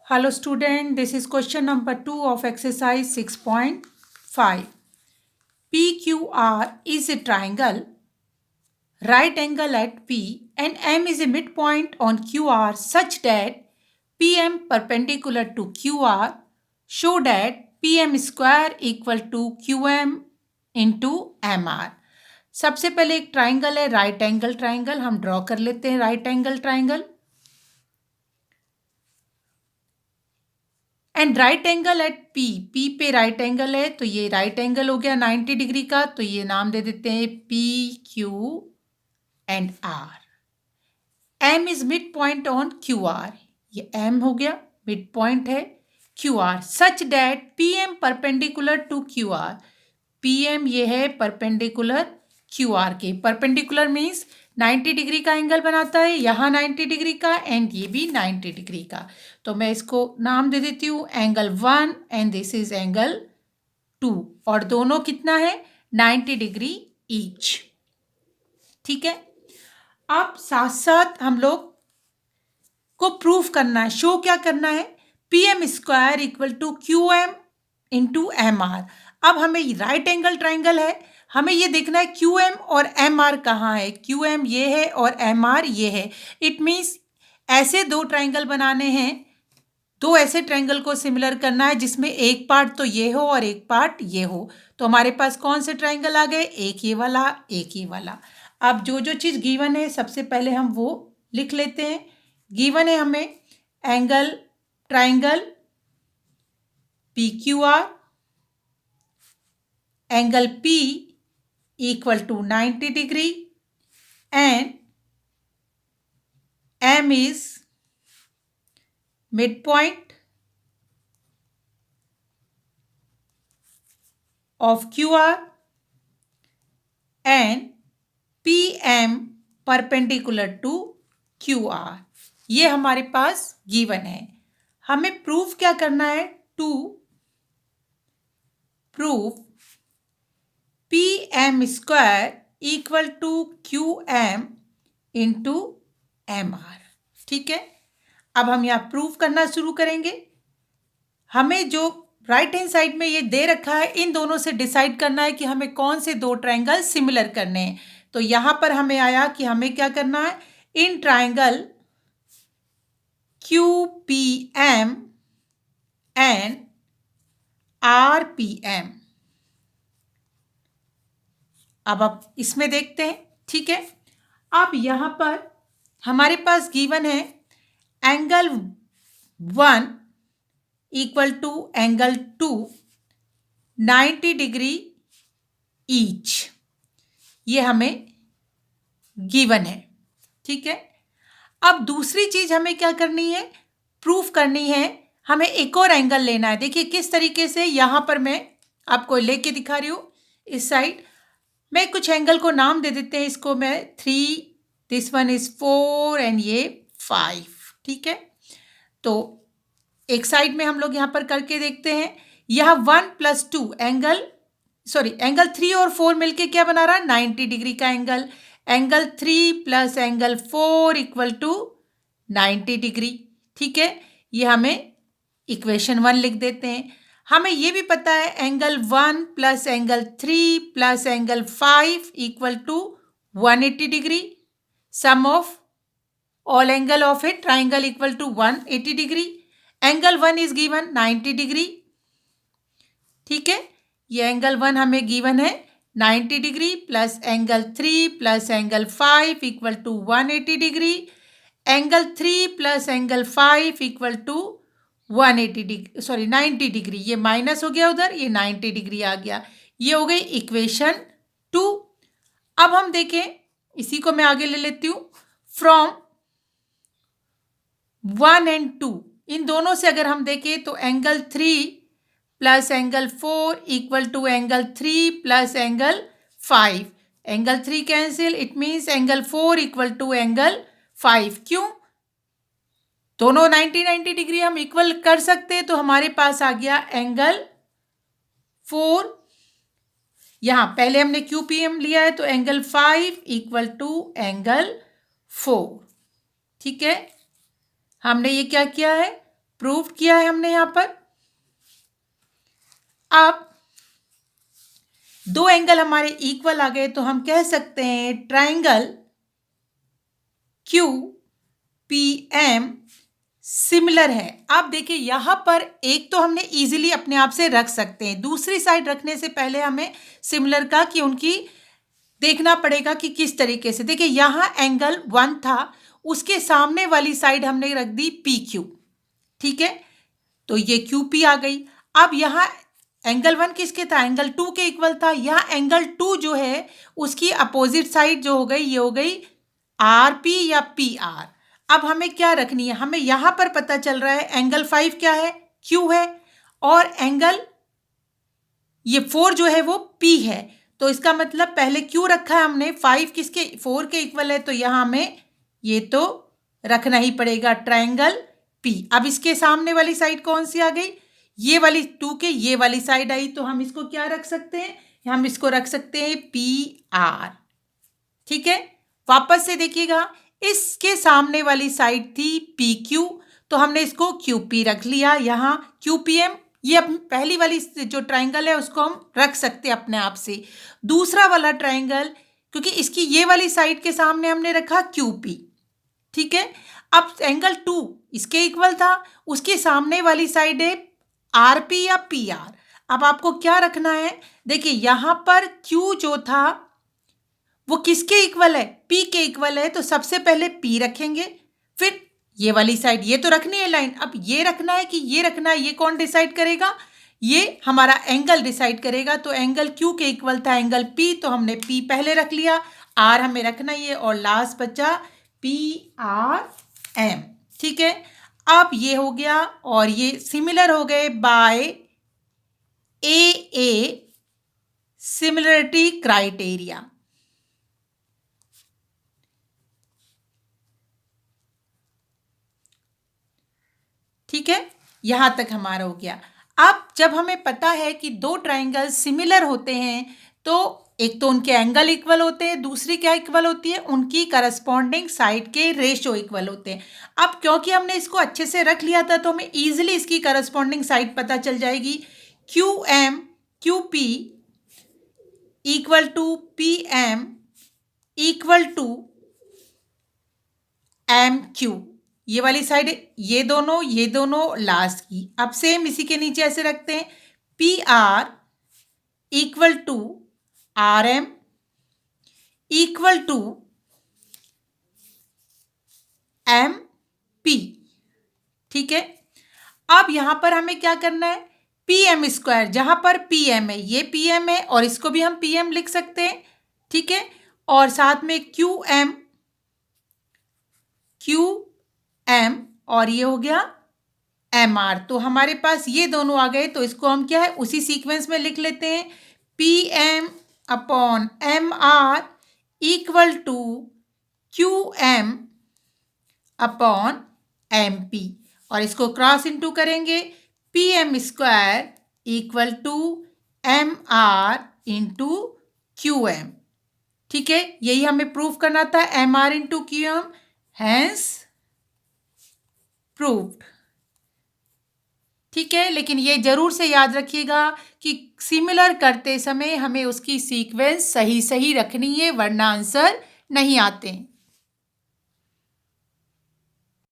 Hello student, this is question number 2 of exercise 6.5. PQR is a triangle, right angle at P and M is a midpoint on QR such that PM perpendicular to QR show that PM square equal to QM into MR. सबसे पहले एक triangle है right angle triangle, हम draw कर लेते हैं right angle triangle. And right angle at P पे right angle है तो ये राइट एंगल हो गया 90 डिग्री का, तो ये नाम दे देते हैं P Q and R. M is mid point on Q R, ये एम हो गया मिड पॉइंट है Q R such that P M perpendicular to Q R. P M ये है परपेंडिकुलर क्यू आर के. परपेंडिकुलर मीन्स 90 डिग्री का angle बनाता है, यहाँ 90 डिग्री का एंड ये भी 90 डिग्री का. तो मैं इसको नाम दे देती हूँ angle 1 and this is angle 2 और दोनों कितना है 90 डिग्री ईच. ठीक है. अब साथ साथ हम लोग को प्रूफ करना है, शो क्या करना है, P M square equal to Q M into M R. अब हमें राइट एंगल ट्राइंगल है, हमें ये देखना है क्यू एम और एम आर कहाँ है. क्यू एम ये है और एम आर ये है. इट मीन्स ऐसे दो ट्राइंगल बनाने हैं, दो ऐसे ट्राइंगल को सिमिलर करना है जिसमें एक पार्ट तो ये हो और एक पार्ट ये हो. तो हमारे पास कौन से ट्राइंगल आ गए, एक ये वाला एक ये वाला. अब जो जो चीज़ गिवन है सबसे पहले हम वो लिख लेते हैं. गिवन है हमें angle triangle P Q R, angle P equal to 90 degree and M is midpoint of QR and PM perpendicular to QR. ये हमारे पास गिवन है. हमें प्रूफ क्या करना है, to proof PM square equal to QM into MR. ठीक है. अब हम यहाँ प्रूफ करना शुरू करेंगे. हमें जो राइट हैंड साइड में ये दे रखा है इन दोनों से डिसाइड करना है कि हमें कौन से दो ट्राइंगल सिमिलर करने हैं. तो यहाँ पर हमें आया कि हमें क्या करना है, in triangle Q P M and R P M. अब आप इसमें देखते हैं. ठीक है. अब यहाँ पर हमारे पास गिवन है angle 1 equal to angle 2 90 degree each. ये हमें गिवन है. ठीक है. अब दूसरी चीज हमें क्या करनी है, प्रूफ करनी है. हमें एक और एंगल लेना है. देखिए किस तरीके से, यहाँ पर मैं आपको लेके दिखा रही हूँ. इस साइड मैं कुछ एंगल को नाम दे देते हैं. इसको मैं 3, दिस वन इज 4 एंड ये 5. ठीक है. तो एक साइड में हम लोग यहाँ पर करके देखते हैं. यह 1 + 2 एंगल 3 और 4 मिलके क्या बना रहा है, 90 डिग्री का angle. Angle 3 + angle 4 equal to 90 degree. ठीक है. ये हमें इक्वेशन 1 लिख देते हैं. हमें ये भी पता है angle 1 + angle 3 + angle 5 equal to 180 degree. Sum of all angle of a triangle equal to 180 degree. Angle 1 is given 90 degree. ठीक है. ये एंगल 1 हमें गिवन है 90 degree plus angle 3 + angle 5 equal to 180 degree. Angle 3 + angle 5 equal to 180 degree 90 degree. ये minus हो गया उधर, ये 90 डिग्री आ गया. ये हो गई इक्वेशन 2. अब हम देखें, इसी को मैं आगे ले लेती हूँ. फ्रॉम 1 and 2 इन दोनों से अगर हम देखें तो angle 3 + angle 4 equal to angle 3 + angle 5. Angle 3 cancel, it means angle 4 equal to angle 5. क्यों, दोनों 90 डिग्री हम इक्वल कर सकते हैं. तो हमारे पास आ गया एंगल 4. यहाँ पहले हमने क्यू पी एम लिया है तो एंगल 5 इक्वल टू एंगल 4. ठीक है. हमने ये क्या किया है, प्रूव किया है हमने यहाँ पर। अब दो एंगल हमारे इक्वल आ गए तो हम कह सकते हैं triangle Q P M similar है। आप देखिए यहाँ पर एक तो हमने इजीली अपने आप से रख सकते हैं, दूसरी साइड रखने से पहले हमें सिमिलर का कि उनकी देखना पड़ेगा कि किस तरीके से। देखिए यहाँ एंगल 1 था, उसके सामने वाली साइड हमने रख दी पी क्यू, ठीक है, तो ये क्यू पी आ गई। अब यहाँ एंगल 1 किसके था, एंगल 2 के इक्वल था। यहाँ एंगल 2 जो है उसकी अपोजिट साइड जो हो गई ये हो गई आर पी या पी आर। अब हमें क्या रखनी है, हमें यहाँ पर पता चल रहा है एंगल 5 क्या है, क्यू है, और एंगल ये 4 जो है वो पी है। तो इसका मतलब पहले क्यू रखा है हमने, 5 किसके 4 के इक्वल है, तो यहाँ हमें ये तो रखना ही पड़ेगा ट्रायंगल पी। अब इसके सामने वाली साइड कौन सी आ गई, ये वाली 2 के ये वाली साइड आई, तो हम इसको क्या रख सकते हैं, हम इसको रख सकते हैं पी आर, ठीक है। वापस से देखिएगा, इसके सामने वाली साइड थी पी क्यू, तो हमने इसको क्यू पी रख लिया। यहाँ क्यू पी एम, ये पहली वाली जो ट्राइंगल है उसको हम रख सकते हैं अपने आप से। दूसरा वाला ट्राइंगल, क्योंकि इसकी ये वाली साइड के सामने हमने रखा क्यू पी, ठीक है। अब एंगल 2 इसके इक्वल था, उसके सामने वाली साइड है आर पी या पी आर। अब आपको क्या रखना है, देखिए यहाँ पर क्यू जो था वो किसके इक्वल है, पी के इक्वल है, तो सबसे पहले पी रखेंगे, फिर ये वाली साइड, ये तो रखनी है लाइन। अब ये रखना है कि ये रखना है, ये कौन डिसाइड करेगा, ये हमारा एंगल डिसाइड करेगा। तो एंगल क्यू के इक्वल था एंगल पी, तो हमने पी पहले रख लिया, आर हमें रखना ही है, और लास्ट बचा पी आर एम, ठीक है। अब ये हो गया, और ये सिमिलर हो गए बाय ए सिमिलरिटी क्राइटेरिया। ठीक है, यहां तक हमारा हो गया। अब जब हमें पता है कि दो ट्राइंगल सिमिलर होते हैं, तो एक तो उनके एंगल इक्वल होते हैं, दूसरी क्या इक्वल होती है, उनकी करस्पॉन्डिंग साइड के रेशियो इक्वल होते हैं। अब क्योंकि हमने इसको अच्छे से रख लिया था, तो हमें इजीली इसकी करस्पॉन्डिंग साइड पता चल जाएगी। Q M Q P equal to P M equal to M Q, ये वाली साइड, ये दोनों लास्ट की। अब सेम इसी के नीचे ऐसे रखते हैं, P R equal to R M equal to M P, ठीक है। अब यहां पर हमें क्या करना है, पी एम स्क्वायर, जहां पर पी एम है, ये पी एम है, और इसको भी हम पी एम लिख सकते हैं, ठीक है। और साथ में क्यू एम और ये हो गया एम आर। तो हमारे पास ये दोनों आ गए, तो इसको हम क्या है उसी सीक्वेंस में लिख लेते हैं, P M upon M R equal to Q M upon M P, और इसको क्रॉस इनटू करेंगे, P M square equal to M R into Q M, ठीक है। यही हमें प्रूव करना था, M R into Q M, hence proved, ठीक है। लेकिन ये जरूर से याद रखिएगा कि सिमिलर करते समय हमें उसकी सीक्वेंस सही सही रखनी है, वरना आंसर नहीं आते हैं।